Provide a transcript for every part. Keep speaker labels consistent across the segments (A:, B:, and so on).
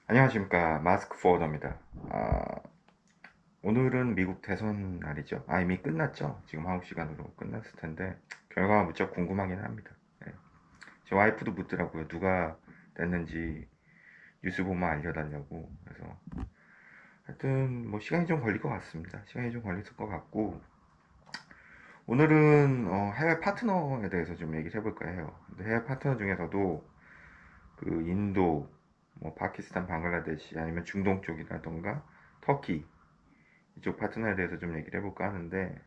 A: 안녕하십니까. 마스크 포워더입니다. 오늘은 미국 대선 날이죠. 이미 끝났죠. 지금 한국 시간으로 끝났을 텐데 결과가 무척 궁금하긴 합니다. 네. 제 와이프도 묻더라고요. 누가 됐는지 뉴스 보면 알려달라고. 그래서 하여튼 뭐 시간이 좀 걸릴 것 같습니다. 시간이 좀 걸렸을 것 같고 오늘은 해외 파트너에 대해서 좀 얘기를 해볼까 해요. 근데 해외 파트너 중에서도 그 인도, 뭐 파키스탄, 방글라데시 아니면 중동 쪽이라던가 터키 이쪽 파트너에 대해서 좀 얘기를 해볼까 하는데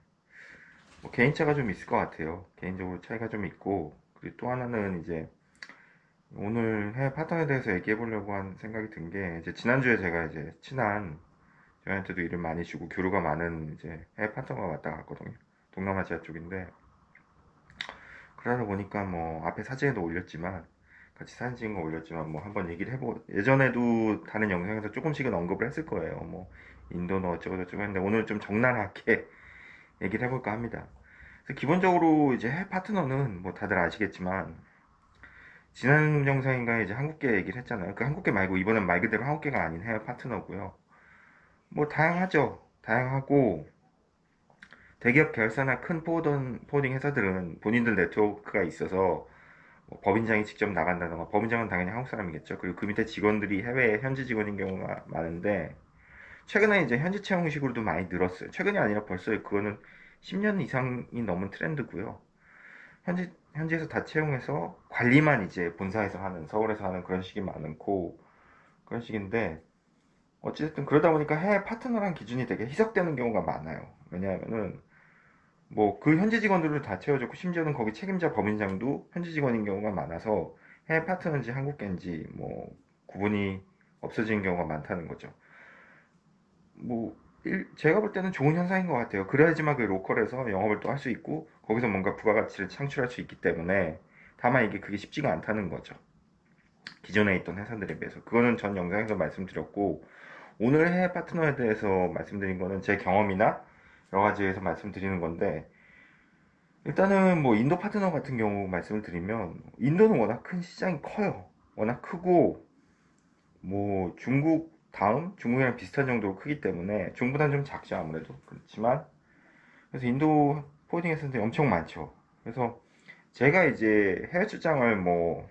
A: 뭐 개인차가 좀 있을 것 같아요. 개인적으로 차이가 좀 있고 그리고 또 하나는 이제 오늘 해외 파트너에 대해서 얘기해 보려고 한 생각이 든 게 이제 지난주에 제가 이제 친한 저한테도 일을 많이 주고 교류가 많은 이제 해외 파트너가 왔다 갔거든요. 동남아시아 쪽인데 그러다 보니까 뭐 앞에 사진에도 올렸지만 같이 사진 찍은 거 올렸지만 뭐 한번 얘기를 해보 예전에도 다른 영상에서 조금씩은 언급을 했을 거예요. 뭐 인도는 어쩌고 저쩌고 했는데 오늘 좀 적나라하게 얘기를 해볼까 합니다. 그래서 기본적으로 이제 해외 파트너는 뭐 다들 아시겠지만 지난 영상인가에 이제 한국계 얘기를 했잖아요. 그 한국계 말고 이번엔 말 그대로 한국계가 아닌 해외 파트너고요. 뭐 다양하죠. 다양하고 대기업 결사나 큰 포워딩 회사들은 본인들 네트워크가 있어서 뭐 법인장이 직접 나간다던가 법인장은 당연히 한국 사람이겠죠. 그리고 그 밑에 직원들이 해외에 현지 직원인 경우가 많은데 최근에 이제 현지 채용식으로도 많이 늘었어요. 최근이 아니라 벌써 그거는 10년 이상이 넘은 트렌드고요. 현지에서 다 채용해서 관리만 이제 본사에서 하는, 서울에서 하는 그런 식이 많고, 그런 식인데, 어찌됐든 그러다 보니까 해외 파트너란 기준이 되게 희석되는 경우가 많아요. 왜냐하면은, 뭐 그 현지 직원들을 다 채워줬고, 심지어는 거기 책임자 법인장도 현지 직원인 경우가 많아서 해외 파트너인지 한국계인지 뭐 구분이 없어지는 경우가 많다는 거죠. 뭐 제가 볼 때는 좋은 현상인 것 같아요. 그래야지만 그 로컬에서 영업을 또 할 수 있고 거기서 뭔가 부가가치를 창출할 수 있기 때문에 다만 이게 그게 쉽지가 않다는 거죠. 기존에 있던 회사들에 비해서. 그거는 전 영상에서 말씀드렸고 오늘 해외 파트너에 대해서 말씀드린 거는 제 경험이나 여러 가지에서 말씀드리는 건데 일단은 뭐 인도 파트너 같은 경우 말씀을 드리면 인도는 워낙 큰 시장이 커요. 워낙 크고 뭐 중국 다음 중국이랑 비슷한 정도로 크기 때문에 중국보다는 좀 작죠 아무래도 그렇지만 그래서 인도 포딩 했었는데 엄청 많죠. 그래서 제가 이제 해외 출장을 뭐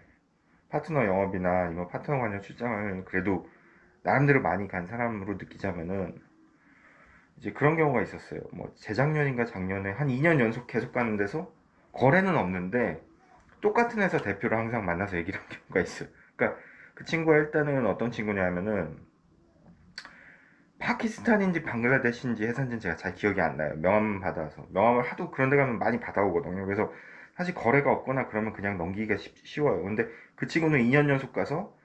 A: 파트너 영업이나 아니면 파트너 관련 출장을 그래도 나름대로 많이 간 사람으로 느끼자면은 이제 그런 경우가 있었어요. 뭐 재작년인가 작년에 한 2년 연속 계속 가는 데서 거래는 없는데 똑같은 회사 대표를 항상 만나서 얘기를 한 경우가 있어요. 그러니까 그 친구가 일단은 어떤 친구냐면은 파키스탄인지 방글라데시인지 해산지는 제가 잘 기억이 안 나요. 명함 받아서. 명함을 하도 그런 데 가면 많이 받아오거든요. 그래서 사실 거래가 없거나 그러면 그냥 넘기기가 쉬워요. 근데 그 친구는 2년 연속 가서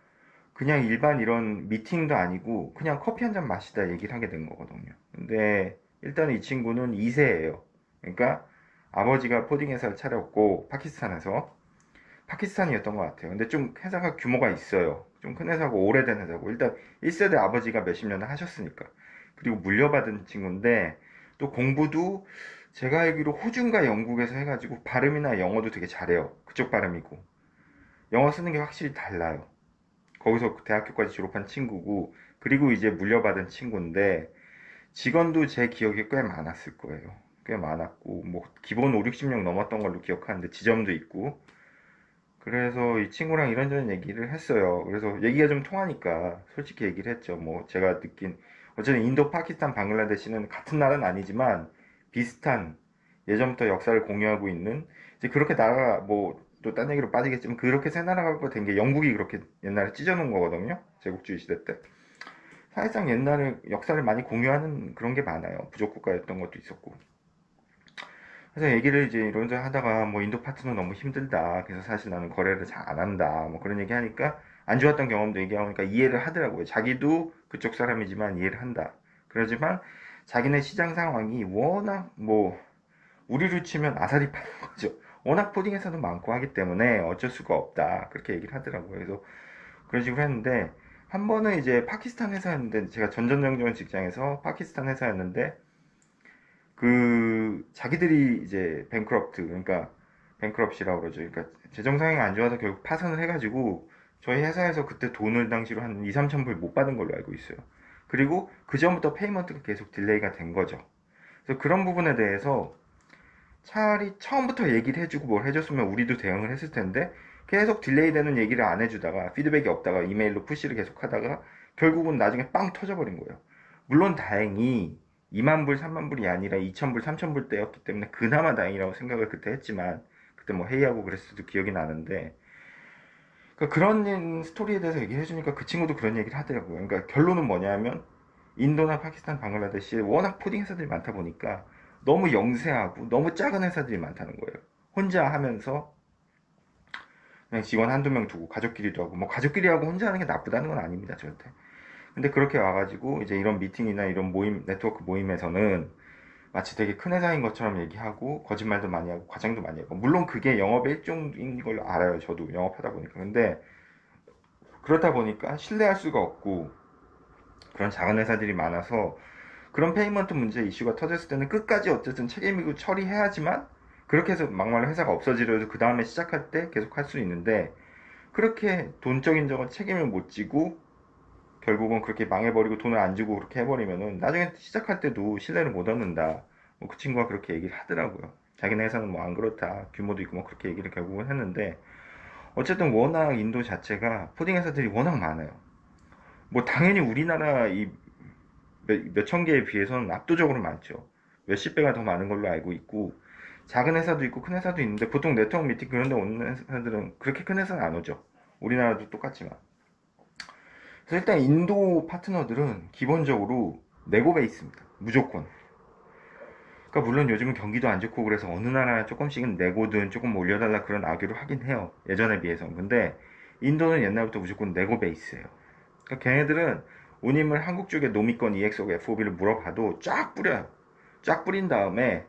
A: 그냥 일반 이런 미팅도 아니고 그냥 커피 한 잔 마시다 얘기를 하게 된 거거든요. 근데 일단 이 친구는 2세예요. 그러니까 아버지가 포딩 회사를 차렸고 파키스탄에서 파키스탄이었던 것 같아요. 근데 좀 회사가 규모가 있어요. 좀 큰 회사고 오래된 회사고 일단 1세대 아버지가 몇십 년을 하셨으니까 그리고 물려받은 친구인데 또 공부도 제가 알기로 호주인가 영국에서 해가지고 발음이나 영어도 되게 잘해요. 그쪽 발음이고 영어 쓰는 게 확실히 달라요. 거기서 대학교까지 졸업한 친구고 그리고 이제 물려받은 친구인데 직원도 제 기억에 꽤 많았을 거예요. 꽤 많았고 뭐 기본 5, 60명 넘었던 걸로 기억하는데 지점도 있고 그래서 이 친구랑 이런저런 얘기를 했어요. 그래서 얘기가 좀 통하니까 솔직히 얘기를 했죠. 뭐 제가 느낀 어쨌든 인도, 파키스탄, 방글라데시는 같은 나라는 아니지만 비슷한 예전부터 역사를 공유하고 있는 이제 그렇게 나라가 뭐 또 딴 얘기로 빠지겠지만 그렇게 세 나라가 된 게 영국이 그렇게 옛날에 찢어놓은 거거든요. 제국주의 시대 때. 사실상 옛날에 역사를 많이 공유하는 그런 게 많아요. 부족 국가였던 것도 있었고. 그래서 얘기를 이제 이런저런 하다가 뭐 인도 파트너 너무 힘들다. 그래서 사실 나는 거래를 잘 안 한다. 뭐 그런 얘기 하니까 안 좋았던 경험도 얘기하니까 이해를 하더라고요. 자기도 그쪽 사람이지만 이해를 한다. 그러지만 자기네 시장 상황이 워낙 뭐 우리로 치면 아사리 파는 거죠. 워낙 포딩 회사도 많고 하기 때문에 어쩔 수가 없다. 그렇게 얘기를 하더라고요. 그래서 그런 식으로 했는데 한 번은 이제 파키스탄 회사였는데 제가 전전정전 직장에서 파키스탄 회사였는데 그 자기들이 이제 뱅크럽트 그러니까 뱅크럽시라고 그러죠. 그러니까 재정 상황이 안 좋아서 결국 파산을 해가지고 저희 회사에서 그때 돈을 당시로 한 2, 3천 불 못 받은 걸로 알고 있어요. 그리고 그 전부터 페이먼트가 계속 딜레이가 된 거죠. 그래서 그런 부분에 대해서 차라리 처음부터 얘기를 해주고 뭘 해줬으면 우리도 대응을 했을 텐데 계속 딜레이 되는 얘기를 안 해주다가 피드백이 없다가 이메일로 푸시를 계속 하다가 결국은 나중에 빵 터져버린 거예요. 물론 다행히 2만 불, 3만 불이 아니라 2천 불, 3천 불 대였기 때문에 그나마 다행이라고 생각을 그때 했지만 그때 뭐 회의하고 그랬을 때도 기억이 나는데 그러니까 그런 스토리에 대해서 얘기해 주니까 그 친구도 그런 얘기를 하더라고요. 그러니까 결론은 뭐냐면 인도나 파키스탄, 방글라데시에 워낙 코딩 회사들이 많다 보니까 너무 영세하고 너무 작은 회사들이 많다는 거예요. 혼자 하면서 그냥 직원 한두 명 두고 가족끼리도 하고 뭐 가족끼리 하고 혼자 하는 게 나쁘다는 건 아닙니다, 저한테. 근데 그렇게 와가지고 이제 이런 미팅이나 이런 모임, 네트워크 모임에서는 마치 되게 큰 회사인 것처럼 얘기하고 거짓말도 많이 하고 과장도 많이 하고 물론 그게 영업의 일종인 걸로 알아요, 저도 영업하다 보니까. 근데 그렇다 보니까 신뢰할 수가 없고 그런 작은 회사들이 많아서 그런 페이먼트 문제 이슈가 터졌을 때는 끝까지 어쨌든 책임이고 처리해야지만 그렇게 해서 막말로 회사가 없어지려도 그 다음에 시작할 때 계속 할 수 있는데 그렇게 돈적인 적은 책임을 못 지고 결국은 그렇게 망해버리고 돈을 안 주고 그렇게 해버리면은 나중에 시작할 때도 신뢰를 못 얻는다. 뭐그 친구가 그렇게 얘기를 하더라고요. 자기네 회사는 뭐 안 그렇다. 규모도 있고 뭐 그렇게 얘기를 결국은 했는데 어쨌든 워낙 인도 자체가 푸딩 회사들이 워낙 많아요. 뭐 당연히 우리나라 이 몇천 개에 비해서는 압도적으로 많죠. 몇십 배가 더 많은 걸로 알고 있고 작은 회사도 있고 큰 회사도 있는데 보통 네트워크 미팅 그런 데 오는 회사들은 그렇게 큰 회사는 안 오죠. 우리나라도 똑같지만. 그래서 일단 인도 파트너들은 기본적으로 네고 베이스입니다. 무조건. 그러니까 물론 요즘은 경기도 안 좋고 그래서 어느 나라 조금씩은 내고든 조금 올려달라 그런 악유를 하긴 해요. 예전에 비해서. 근데 인도는 옛날부터 무조건 네고 베이스예요. 그러니까 걔네들은 운임을 한국 쪽에 노미권 EX하고 FOB를 물어봐도 쫙 뿌려요. 쫙 뿌린 다음에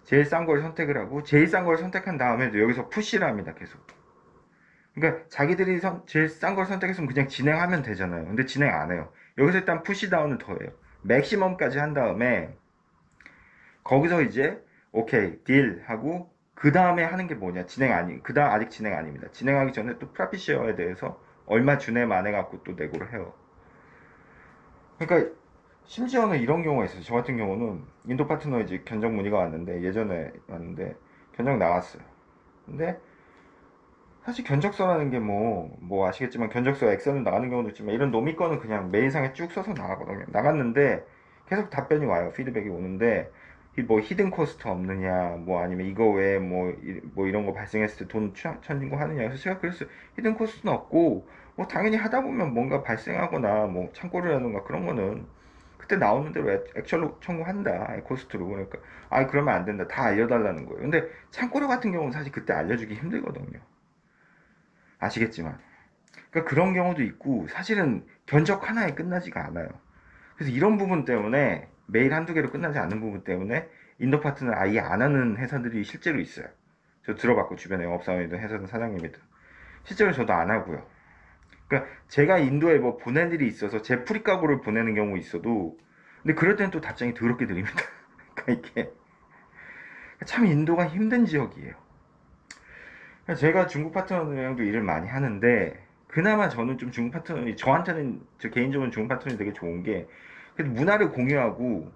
A: 제일 싼 걸 선택을 하고 제일 싼 걸 선택한 다음에도 여기서 푸시를 합니다. 계속. 그러니까 자기들이 제일 싼 걸 선택했으면 그냥 진행하면 되잖아요. 근데 진행 안 해요. 여기서 일단 푸시다운을 더 해요. 맥시멈까지 한 다음에 거기서 이제 오케이 딜 하고 그 다음에 하는 게 뭐냐 진행 아니 그 다음 아직 진행 아닙니다. 진행하기 전에 또 프라핏 쉐어에 대해서 얼마 주네 만에 갖고 또 내고를 해요. 그러니까 심지어는 이런 경우가 있어요. 저 같은 경우는 인도 파트너 이제 견적 문의가 왔는데 예전에 왔는데 견적 나왔어요. 근데 사실 견적서라는 게 뭐 아시겠지만 견적서 엑셀은 나가는 경우도 있지만 이런 노미 거는 그냥 메일상에 쭉 써서 나가거든요. 나갔는데 계속 답변이 와요. 피드백이 오는데 뭐 히든 코스트 없느냐 뭐 아니면 이거 외에 뭐 이런 거 발생했을 때 돈 천진고 하느냐. 그래서 제가 그랬어요. 히든 코스트는 없고 뭐 당연히 하다 보면 뭔가 발생하거나 뭐 창고를하는가 그런 거는 그때 나오는 대로 액션로 청구한다. 코스트로. 그러니까 아 그러면 안 된다. 다 알려달라는 거예요. 근데 창고료 같은 경우는 사실 그때 알려주기 힘들거든요. 아시겠지만. 그러니까 그런 경우도 있고 사실은 견적 하나에 끝나지가 않아요. 그래서 이런 부분 때문에 메일 한두 개로 끝나지 않는 부분 때문에 인도 파트는 아예 안 하는 회사들이 실제로 있어요. 저 들어봤고 주변에 영업사원이든 회사든 사장님이든 실제로 저도 안 하고요. 그러니까 제가 인도에 뭐 보낼 일이 있어서 제 프리카고를 보내는 경우 있어도 근데 그럴 때는 또 답장이 더럽게 드립니다. 그러니까 이게 참 인도가 힘든 지역이에요. 제가 중국 파트너들이랑도 일을 많이 하는데 그나마 저는 좀 중국 파트너이 저한테는 저 개인적으로 중국 파트너이 되게 좋은 게 그래도 문화를 공유하고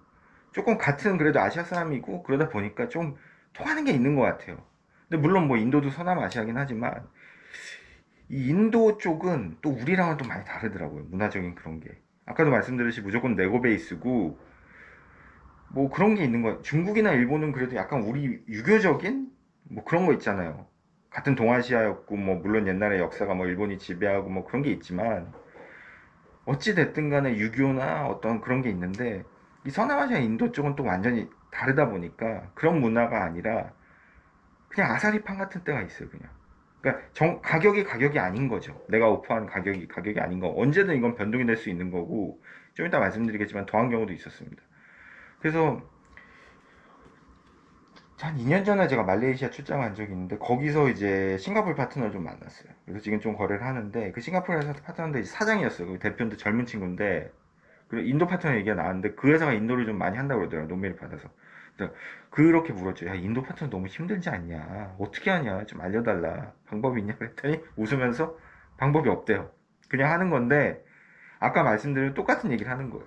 A: 조금 같은 그래도 아시아 사람이고 그러다 보니까 좀 통하는 게 있는 것 같아요. 근데 물론 뭐 인도도 서남 아시아긴 하지만 이 인도 쪽은 또 우리랑은 또 많이 다르더라고요. 문화적인 그런 게. 아까도 말씀드렸듯이 무조건 네고 베이스고 뭐 그런 게 있는 거예요. 중국이나 일본은 그래도 약간 우리 유교적인 뭐 그런 거 있잖아요. 같은 동아시아였고 뭐 물론 옛날에 역사가 뭐 일본이 지배하고 뭐 그런 게 있지만 어찌 됐든 간에 유교나 어떤 그런 게 있는데 이 서남아시아 인도 쪽은 또 완전히 다르다 보니까 그런 문화가 아니라 그냥 아사리판 같은 때가 있어요. 그냥. 그러니까 가격이 아닌 거죠. 내가 오퍼한 가격이 아닌 거. 언제든 이건 변동이 될 수 있는 거고 좀 이따 말씀드리겠지만 더한 경우도 있었습니다. 그래서 한 2년 전에 제가 말레이시아 출장 간 적이 있는데 거기서 이제 싱가포르 파트너를 좀 만났어요. 그래서 지금 좀 거래를 하는데 그 싱가포르 회사 파트너인데 사장이었어요. 그 대표인데 젊은 친구인데 그리고 인도 파트너 얘기가 나왔는데 그 회사가 인도를 좀 많이 한다고 그러더라고요. 논매를 받아서. 그래서 그렇게 물었죠. 야 인도 파트너 너무 힘들지 않냐? 어떻게 하냐? 좀 알려달라. 방법이 있냐? 그랬더니 웃으면서 방법이 없대요. 그냥 하는 건데 아까 말씀드린 똑같은 얘기를 하는 거예요.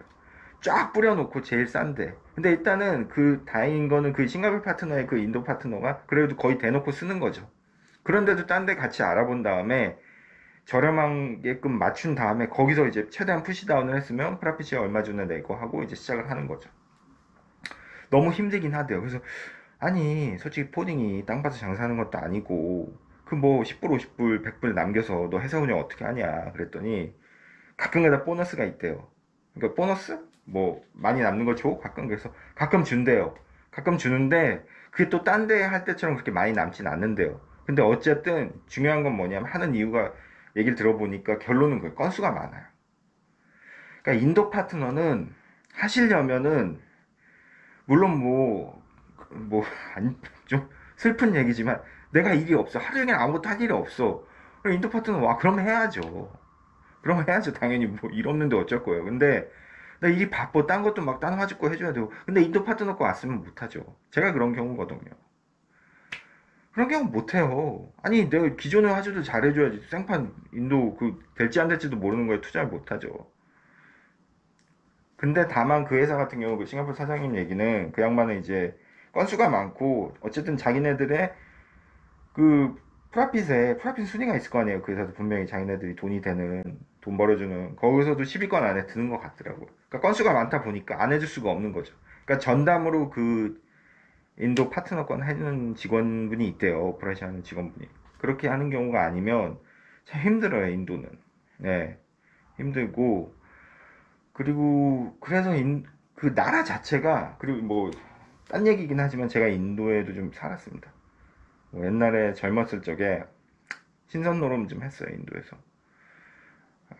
A: 쫙 뿌려놓고 제일 싼데. 근데 일단은 그 다행인 거는 그 싱가포르 파트너의 그 인도 파트너가 그래도 거의 대놓고 쓰는 거죠. 그런데도 딴 데 같이 알아본 다음에 저렴하게끔 맞춘 다음에 거기서 이제 최대한 푸시다운을 했으면 프라피치가 얼마 전에 내고 하고 이제 시작을 하는 거죠. 너무 힘들긴 하대요. 그래서 아니 솔직히 포딩이 땅 파서 장사하는 것도 아니고 그 뭐 10불 50불 100불 남겨서 너 회사 운영 어떻게 하냐 그랬더니 가끔가다 보너스가 있대요. 그러니까 보너스? 뭐 많이 남는 거 줘? 가끔 그래서 가끔 준대요. 가끔 주는데 그게 또 딴 데 할 때처럼 그렇게 많이 남진 않는데요. 근데 어쨌든 중요한 건 뭐냐면 하는 이유가 얘기를 들어보니까 결론은 그 건수가 많아요. 그러니까 인도 파트너는 하시려면은 물론 좀 슬픈 얘기지만 내가 일이 없어. 하루 종일 아무것도 할 일이 없어. 인도 파트너 와 그러면 해야죠. 그러면 해야죠. 당연히 뭐 일 없는데 어쩔 거예요. 근데 나 일이 바빠. 딴 것도 막 딴 화죽고 해줘야 되고. 근데 인도 파트너 거 왔으면 못하죠. 제가 그런 경우거든요. 그런 경우 못해요. 아니 내가 기존의 화주들 잘해줘야지. 생판 인도 그 될지 안 될지도 모르는 거에 투자를 못하죠. 근데 다만 그 회사 같은 경우 그 싱가포르 사장님 얘기는 그 양반은 이제 건수가 많고 어쨌든 자기네들의 그 프라핏 순위가 있을 거 아니에요. 그 회사도 분명히 자기네들이 돈이 되는 돈 벌어주는 거기서도 10위권 안에 드는 것 같더라고요. 그러니까 건수가 많다 보니까 안 해줄 수가 없는 거죠. 그러니까 전담으로 그 인도 파트너권 해주는 직원분이 있대요. 오퍼레이션 하는 직원분이. 그렇게 하는 경우가 아니면 참 힘들어요. 인도는. 네, 힘들고 그리고 그래서 그 나라 자체가 그리고 뭐 딴 얘기긴 하지만 제가 인도에도 좀 살았습니다. 뭐 옛날에 젊었을 적에 신선 노름 좀 했어요. 인도에서.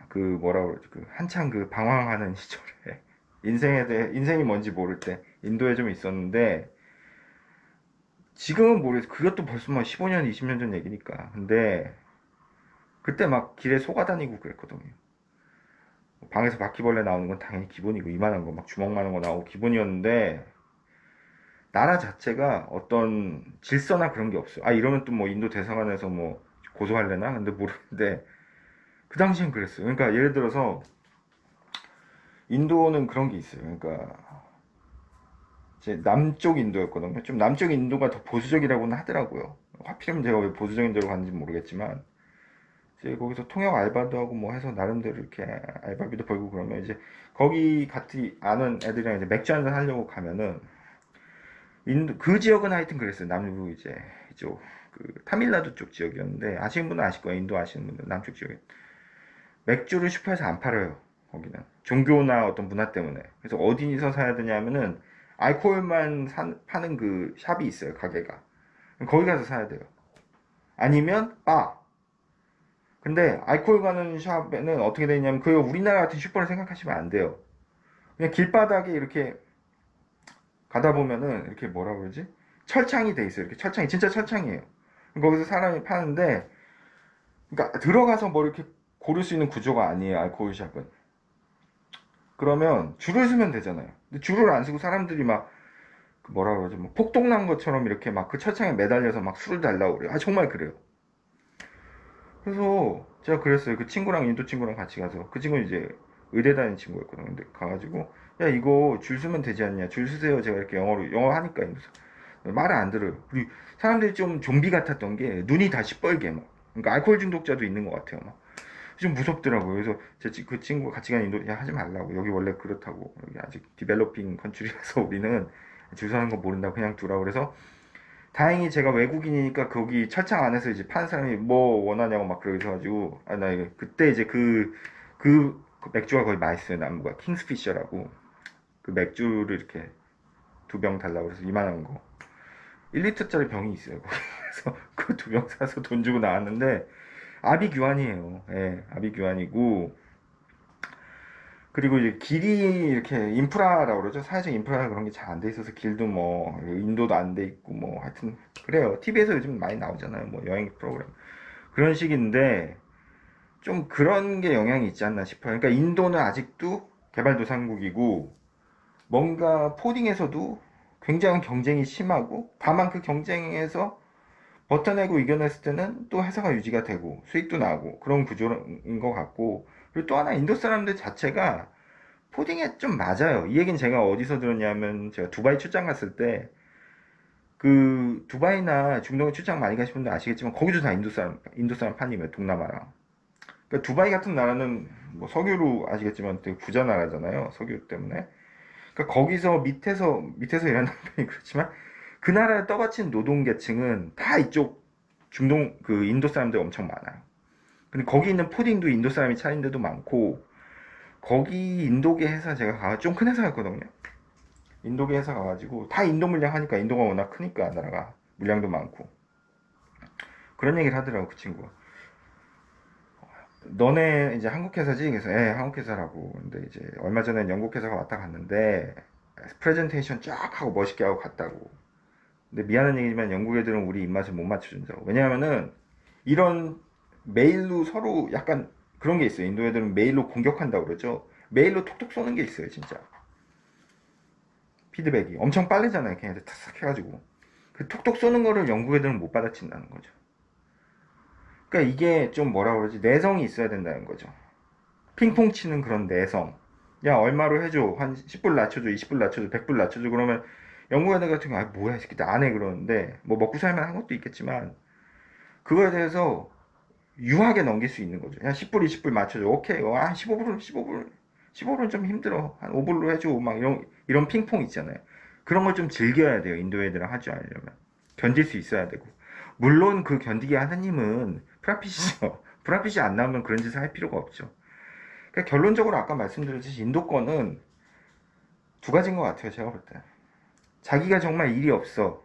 A: 그 뭐라 그러지? 그 한창 그 방황하는 시절에 인생이 뭔지 모를 때 인도에 좀 있었는데 지금은 모르겠어. 그것도 벌써 뭐 15년, 20년 전 얘기니까. 근데 그때 막 길에 속아 다니고 그랬거든요. 방에서 바퀴벌레 나오는 건 당연히 기본이고 이만한 거 막 주먹 많은 거 나오고 기본이었는데 나라 자체가 어떤 질서나 그런 게 없어요. 아 이러면 또 뭐 인도 대사관에서 뭐 고소할래나? 근데 모르는데 그 당시엔 그랬어요. 그러니까 예를 들어서 인도는 그런 게 있어요. 그러니까 제 남쪽 인도였거든요. 좀 남쪽 인도가 더 보수적이라고는 하더라고요. 하필이면 제가 왜 보수적인 데로 갔는지 모르겠지만 이제 거기서 통역 알바도 하고 뭐 해서 나름대로 이렇게 알바비도 벌고 그러면 이제 거기 같이 아는 애들이랑 이제 맥주 한잔 하려고 가면은 인도 그 지역은 하여튼 그랬어요. 남부 이제 이쪽 그 타밀나두 쪽 지역이었는데 아시는 분은 아실 거예요. 인도 아시는 분은 남쪽 지역에 맥주를 슈퍼에서 안 팔아요. 거기는 종교나 어떤 문화 때문에. 그래서 어디서 사야 되냐면은 알코올만 파는 그 샵이 있어요. 가게가. 거기 가서 사야 돼요. 아니면 바. 근데 알코올 가는 샵에는 어떻게 되냐면 그 우리나라 같은 슈퍼를 생각하시면 안 돼요. 그냥 길바닥에 이렇게 가다 보면은 이렇게 뭐라 그러지? 철창이 돼 있어요. 이렇게 철창이 진짜 철창이에요. 거기서 사람이 파는데 그러니까 들어가서 뭐 이렇게 고를 수 있는 구조가 아니에요. 알코올 샵은. 그러면 줄을 서면 되잖아요. 근데 줄을 안 서고 사람들이 막 뭐라 그러죠? 뭐 폭동난 것처럼 이렇게 막 그 철창에 매달려서 막 술을 달라고 그래요. 아 정말 그래요. 그래서 제가 그랬어요. 그 친구랑 인도 친구랑 같이 가서 그 친구는 이제 의대 다니는 친구였거든요. 근데 가가지고 야 이거 줄 서면 되지 않냐? 줄 서세요. 제가 이렇게 영어 하니까 이러면서 말을 안 들어요. 그리고 사람들이 좀 좀비 같았던 게 눈이 다 시뻘게 막. 그러니까 알코올 중독자도 있는 것 같아요. 막. 좀 무섭더라고요. 그래서 그 친구가 같이 간 인도 야 하지 말라고. 여기 원래 그렇다고. 여기 아직 디벨로핑 컨트리라서 우리는 줄 서는 거 모른다고 그냥 두라고 그래서 다행히 제가 외국인이니까 거기 철창 안에서 이제 파는 사람이 뭐 원하냐고 막 그러셔가지고 아 나 이거 그때 이제 그 맥주가 거의 맛있어요. 남부가 킹스피셔라고 그 맥주를 이렇게 2병 달라고 그래서 이만한 거 1리터짜리 병이 있어요. 그래서 그 2병 사서 돈 주고 나왔는데 아비규환이에요. 예, 아비규환이고 그리고 이제 길이 이렇게 인프라라고 그러죠. 사회적 인프라가 그런 게 잘 안 돼 있어서 길도 뭐 인도도 안 돼 있고 뭐 하여튼 그래요. TV에서 요즘 많이 나오잖아요. 뭐 여행 프로그램 그런 식인데 좀 그런 게 영향이 있지 않나 싶어요. 그러니까 인도는 아직도 개발도상국이고 뭔가 포딩에서도 굉장한 경쟁이 심하고 다만 그 경쟁에서 버텨내고 이겨냈을 때는 또 회사가 유지가 되고 수익도 나고 그런 구조인 것 같고, 그리고 또 하나 인도 사람들 자체가 코딩에 좀 맞아요. 이 얘기는 제가 어디서 들었냐면, 제가 두바이 출장 갔을 때 그 두바이나 중동에 출장 많이 가신 분들 아시겠지만 거기도 다 인도 사람 판이에요. 동남아랑. 그러니까 두바이 같은 나라는 뭐 석유로 아시겠지만 되게 부자 나라잖아요. 석유 때문에. 그러니까 거기서 밑에서 일하는 편이 그렇지만 그 나라를 떠받친 노동 계층은 다 이쪽 중동 그 인도 사람들 엄청 많아요. 근데 거기 있는 푸딩도 인도 사람이 차린 데도 많고, 거기 인도계 회사 제가 좀 큰 회사였거든요. 인도계 회사 가가지고 다 인도 물량 하니까, 인도가 워낙 크니까 나라가 물량도 많고, 그런 얘기를 하더라고 그 친구가. 너네 이제 한국 회사지? 그래서 예, 한국 회사라고. 근데 이제 얼마 전에 영국 회사가 왔다 갔는데 프레젠테이션 쫙 하고 멋있게 하고 갔다고. 근데 미안한 얘기지만 영국 애들은 우리 입맛을 못 맞춰준다고. 왜냐하면은 이런 메일로 서로 약간 그런 게 있어요. 인도 애들은 메일로 공격한다고 그러죠. 메일로 톡톡 쏘는 게 있어요, 진짜. 피드백이 엄청 빠르잖아요. 걔네들 탁 해가지고 그 톡톡 쏘는 거를 영국 애들은 못 받아친다는 거죠. 그러니까 이게 좀 뭐라 그러지, 내성이 있어야 된다는 거죠. 핑퐁 치는 그런 내성. 야, 얼마로 해줘, 한 10불 낮춰줘, 20불 낮춰줘, 100불 낮춰줘. 그러면 영국 애들 같은 경우 아 뭐야 이 새끼 안 해 그러는데, 뭐 먹고 살만 한 것도 있겠지만 그거에 대해서 유하게 넘길 수 있는 거죠. 야, 10불 20불 맞춰줘, 오케이. 15불은 좀 힘들어, 한 5불로 해줘, 막 이런 핑퐁 있잖아요. 그런 걸 좀 즐겨야 돼요. 인도 애들은 하지 않으려면 견딜 수 있어야 되고. 물론 그 견디게 하나님은 프라핏이죠. 프라핏이 안 나오면 그런 짓을 할 필요가 없죠. 그러니까 결론적으로 아까 말씀드렸듯이 인도권은 두 가지인 것 같아요. 제가 볼 때. 자기가 정말 일이 없어,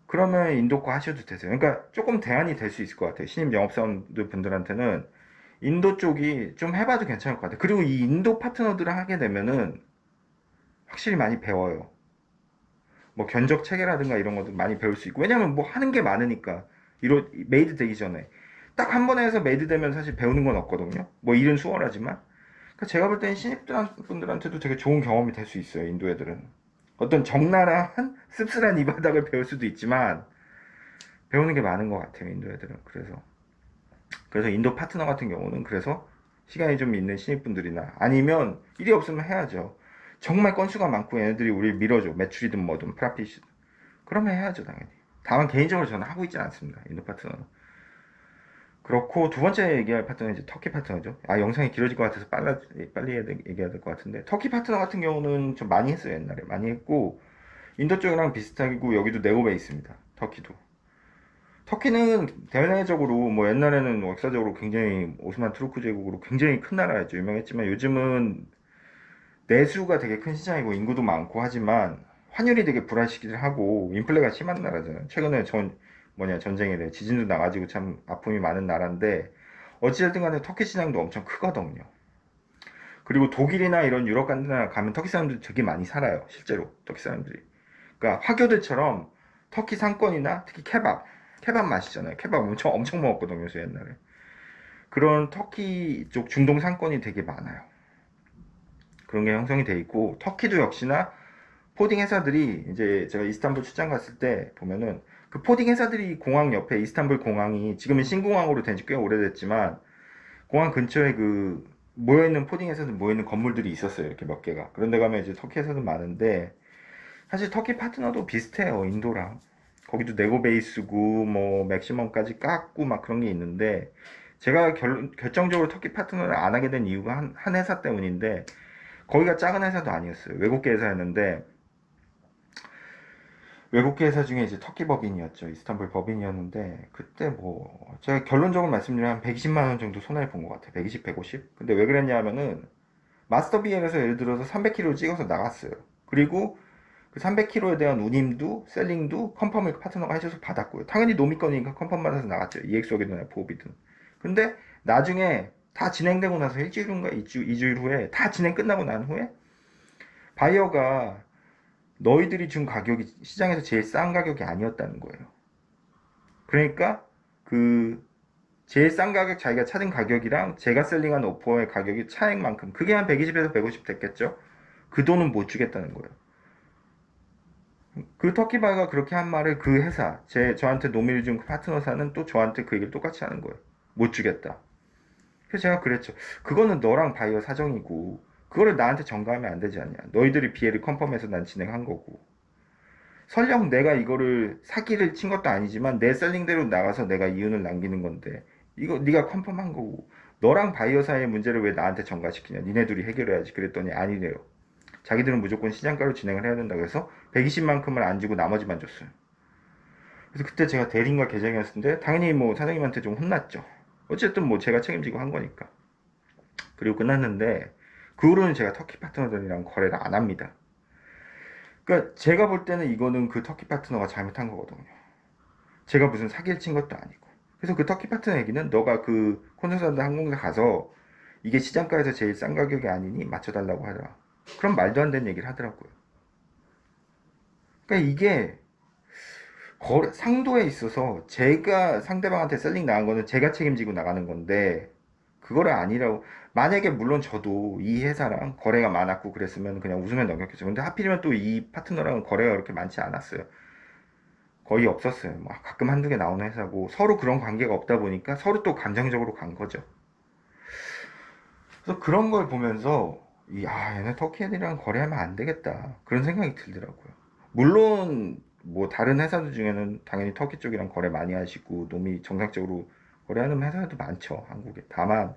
A: 그러면 인도권 하셔도 되세요. 그러니까 조금 대안이 될 수 있을 것 같아요. 신입 영업사원들 분들한테는 인도 쪽이 좀 해봐도 괜찮을 것 같아요. 그리고 이 인도 파트너들을 하게 되면은 확실히 많이 배워요. 뭐 견적 체계라든가 이런 것도 많이 배울 수 있고, 왜냐면 뭐 하는 게 많으니까. 메이드 되기 전에 딱 한 번에 해서 메이드 되면 사실 배우는 건 없거든요. 뭐 일은 수월하지만. 그러니까 제가 볼 때는 신입분들한테도 되게 좋은 경험이 될 수 있어요. 인도 애들은 어떤 적나라한 씁쓸한 이 바닥을 배울 수도 있지만 배우는 게 많은 것 같아요. 인도 애들은. 그래서 인도 파트너 같은 경우는, 그래서 시간이 좀 있는 신입분들이나 아니면 일이 없으면 해야죠. 정말 건수가 많고 얘네들이 우리 밀어줘, 매출이든 뭐든 프라핏이든, 그러면 해야죠 당연히. 다만 개인적으로 저는 하고 있지 않습니다, 인도 파트너는. 그렇고, 두 번째 얘기할 파트너는 이제 터키 파트너죠. 아, 영상이 길어질 것 같아서 빨리 얘기해야 될 것 같은데, 터키 파트너 같은 경우는 좀 많이 했어요. 옛날에 많이 했고, 인도 쪽이랑 비슷하고 여기도 네오베 있습니다. 터키도. 터키는 대내적으로 뭐 옛날에는 역사적으로 굉장히 오스만 투르크 제국으로 굉장히 큰 나라였죠. 유명했지만 요즘은 내수가 되게 큰 시장이고 인구도 많고 하지만 환율이 되게 불안시기를 하고 인플레가 심한 나라잖아요. 최근에 전쟁에 대해 지진도 나가지고 참 아픔이 많은 나라인데, 어찌됐든 간에 터키 시장도 엄청 크거든요. 그리고 독일이나 이런 유럽 같은 나라 가면 터키 사람들이 되게 많이 살아요. 실제로 터키 사람들이. 그러니까 화교들처럼 터키 상권이나 특히 케밥 맛있잖아요. 케밥 엄청 먹었거든요, 저 옛날에. 그런 터키 쪽 중동 상권이 되게 많아요. 그런 게 형성이 돼 있고, 터키도 역시나 포딩 회사들이, 이제 제가 이스탄불 출장 갔을 때 보면은 그 포딩 회사들이 공항 옆에, 이스탄불 공항이 지금은 신공항으로 된 지 꽤 오래됐지만 공항 근처에 그 모여있는 포딩 회사들 모여있는 건물들이 있었어요. 이렇게 몇 개가. 그런데 가면 이제 터키 회사도 많은데, 사실 터키 파트너도 비슷해요, 인도랑. 거기도 네고 베이스고 뭐 맥시멈까지 깎고 막 그런 게 있는데, 제가 결정적으로 터키 파트너를 안 하게 된 이유가 한 회사 때문인데, 거기가 작은 회사도 아니었어요. 외국계 회사였는데, 외국계 회사 중에 이제 터키 법인이었죠. 이스탄불 법인이었는데, 그때 뭐 제가 결론적으로 말씀드리면 한 120만 원 정도 손해를 본 것 같아요. 120, 150. 근데 왜 그랬냐 하면은 마스터 BL에서 예를 들어서 300kg 찍어서 나갔어요. 그리고 그 300kg에 대한 운임도 셀링도 컨펌을 파트너가 해줘서 받았고요. 당연히 노미건이니까 컨펌 받아서 나갔죠. EX옥이든 FOB든. 근데 나중에 다 진행되고 나서 일주일인가 2주일 후에 다 진행 끝나고 난 후에 바이어가 너희들이 준 가격이 시장에서 제일 싼 가격이 아니었다는 거예요. 그러니까 그 제일 싼 가격, 자기가 찾은 가격이랑 제가 셀링한 오퍼의 가격이 차액만큼, 그게 한 120에서 150 됐겠죠. 그 돈은 못 주겠다는 거예요. 그 터키바가 그렇게 한 말을 그 회사, 저한테 노미를 준 그 파트너사는 또 저한테 그 얘기를 똑같이 하는 거예요. 못 주겠다. 그래서 제가 그랬죠. 그거는 너랑 바이어 사정이고, 그거를 나한테 전가하면 안 되지 않냐. 너희들이 비해를 컨펌해서 난 진행한 거고. 설령 내가 이거를 사기를 친 것도 아니지만 내 셀링대로 나가서 내가 이윤을 남기는 건데, 이거 네가 컨펌한 거고, 너랑 바이어 사이의 문제를 왜 나한테 전가시키냐. 니네 둘이 해결해야지. 그랬더니 아니래요. 자기들은 무조건 시장가로 진행을 해야 된다고 해서 120만큼을 안 주고 나머지만 줬어요. 그래서 그때 제가 대리인과 계장이었는데 당연히 뭐 사장님한테 좀 혼났죠. 어쨌든 뭐 제가 책임지고 한 거니까. 그리고 끝났는데 그 후로는 제가 터키 파트너들이랑 거래를 안 합니다. 그러니까 제가 볼 때는 이거는 그 터키 파트너가 잘못한 거거든요. 제가 무슨 사기를 친 것도 아니고. 그래서 그 터키 파트너 얘기는 너가 그 콘서트 항공사 가서 이게 시장가에서 제일 싼 가격이 아니니 맞춰달라고 하더라. 그럼 말도 안 되는 얘기를 하더라고요. 그러니까 이게 상도에 있어서 제가 상대방한테 셀링 나간 거는 제가 책임지고 나가는 건데 그거를 아니라고. 만약에 물론 저도 이 회사랑 거래가 많았고 그랬으면 그냥 웃으며 넘겼겠죠. 근데 하필이면 또 이 파트너랑은 거래가 그렇게 많지 않았어요. 거의 없었어요. 뭐 가끔 한두 개 나오는 회사고 서로 그런 관계가 없다 보니까 서로 또 감정적으로 간 거죠. 그래서 그런 걸 보면서 얘네 터키 애들이랑 거래하면 안 되겠다 그런 생각이 들더라고요. 물론 뭐 다른 회사들 중에는 당연히 터키 쪽이랑 거래 많이 하시고 놈이 정상적으로 거래하는 회사도 많죠, 한국에. 다만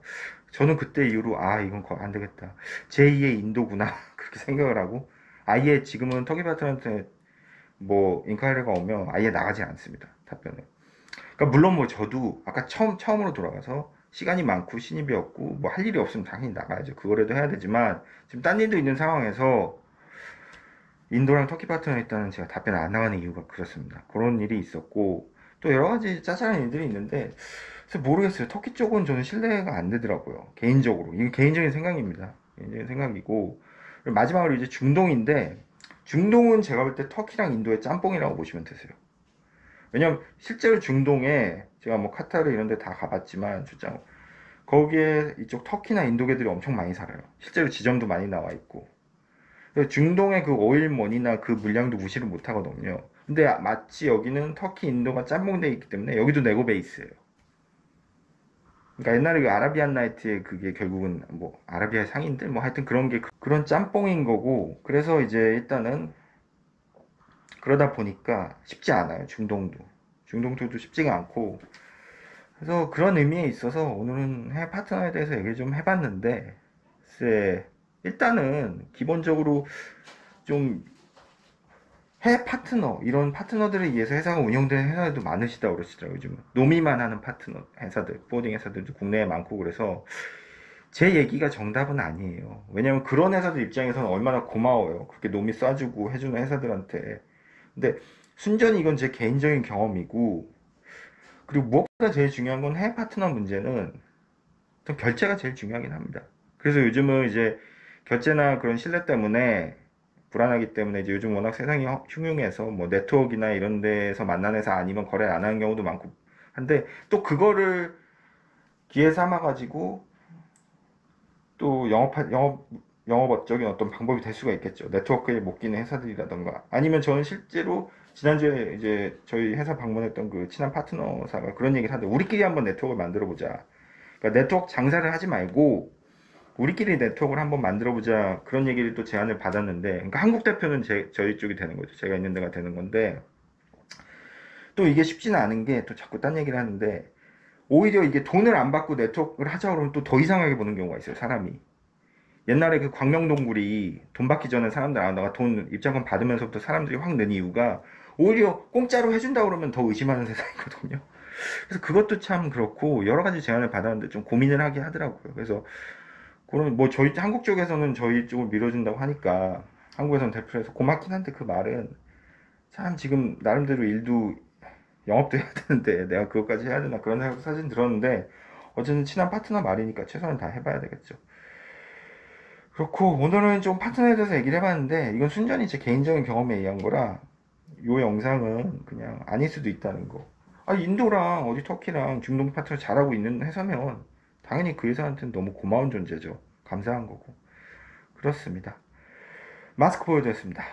A: 저는 그때 이후로 이건 안 되겠다, 제2의 인도구나 그렇게 생각을 하고 아예 지금은 터키 파트너한테 뭐 인카이어가 오면 아예 나가지 않습니다, 답변을. 그러니까 물론 뭐 저도 아까 처음으로 돌아가서 시간이 많고 신입이 없고 뭐 할 일이 없으면 당연히 나가야죠. 그거라도 해야 되지만 지금 딴 일도 있는 상황에서 인도랑 터키 파트너 일단은 제가 답변 안 나가는 이유가 그렇습니다. 그런 일이 있었고 또 여러 가지 짜잘한 일들이 있는데 그래서 모르겠어요. 터키 쪽은 저는 신뢰가 안 되더라고요. 개인적으로. 이게 개인적인 생각입니다. 개인적인 생각이고 마지막으로 이제 중동인데 중동은 제가 볼 때 터키랑 인도의 짬뽕이라고 보시면 되세요. 왜냐면 실제로 중동에 제가 뭐 카타르 이런 데 다 가봤지만 출장 거기에 이쪽 터키나 인도계들이 엄청 많이 살아요. 실제로 지점도 많이 나와 있고. 중동의 그 오일머니나 그 물량도 무시를 못 하거든요. 근데 마치 여기는 터키, 인도가 짬뽕돼 있기 때문에 여기도 네고 베이스예요. 그러니까 옛날에 그 아라비안 나이트의 그게 결국은 뭐 아라비아 상인들 뭐 하여튼 그런 게 그런 짬뽕인 거고. 그래서 이제 일단은 그러다 보니까 쉽지 않아요. 중동도 쉽지가 않고. 그래서 그런 의미에 있어서 오늘은 해외 파트너에 대해서 얘기를 좀 해봤는데 글쎄 일단은 기본적으로 좀 해외 파트너, 이런 파트너들에 의해서 회사가 운영되는 회사들도 많으시다고 그러시더라고요. 요즘 노미만 하는 파트너 회사들, 보딩 회사들도 국내에 많고. 그래서 제 얘기가 정답은 아니에요. 왜냐면 그런 회사들 입장에서는 얼마나 고마워요. 그렇게 노미 쏴주고 해주는 회사들한테. 근데 순전히 이건 제 개인적인 경험이고, 그리고 무엇보다 제일 중요한 건 해외 파트너 문제는 좀 결제가 제일 중요하긴 합니다. 그래서 요즘은 이제 결제나 그런 신뢰 때문에 불안하기 때문에 이제 요즘 워낙 세상이 흉흉해서 뭐 네트워크나 이런 데서 만나는 회사 아니면 거래 안 하는 경우도 많고 한데 또 그거를 기회 삼아 가지고 또 영업적인 어떤 방법이 될 수가 있겠죠. 네트워크에 못 끼는 회사들이라던가 아니면 저는 실제로 지난주에 이제 저희 회사 방문했던 그 친한 파트너사가 그런 얘기를 하는데 우리끼리 한번 네트워크를 만들어 보자. 그러니까 네트워크 장사를 하지 말고 우리끼리 네트워크를 한번 만들어보자 그런 얘기를 또 제안을 받았는데 그러니까 한국 대표는 저희 쪽이 되는 거죠. 제가 있는 데가 되는 건데 또 이게 쉽지는 않은 게 또 자꾸 딴 얘기를 하는데 오히려 이게 돈을 안 받고 네트워크를 하자 그러면 또 더 이상하게 보는 경우가 있어요. 사람이. 옛날에 그 광명동굴이 돈 받기 전에 사람들 안 나가 돈 입장권 받으면서부터 사람들이 확 는 이유가 오히려 공짜로 해준다 그러면 더 의심하는 세상이거든요. 그래서 그것도 참 그렇고 여러 가지 제안을 받았는데 좀 고민을 하게 하더라고요. 그래서 그럼 뭐 저희 한국 쪽에서는 저희 쪽을 밀어준다고 하니까 한국에서는 대표해서 고맙긴 한데 그 말은 참 지금 나름대로 일도 영업도 해야 되는데 내가 그것까지 해야 되나 그런 생각도 사실 들었는데 어쨌든 친한 파트너 말이니까 최선을 다 해봐야 되겠죠. 그렇고 오늘은 좀 파트너에 대해서 얘기를 해봤는데 이건 순전히 제 개인적인 경험에 의한 거라 요 영상은 그냥 아닐 수도 있다는 거. 인도랑 어디 터키랑 중동 파트너 잘하고 있는 회사면 당연히 그 회사한테는 너무 고마운 존재죠. 감사한 거고. 그렇습니다. 마스크 보여드렸습니다.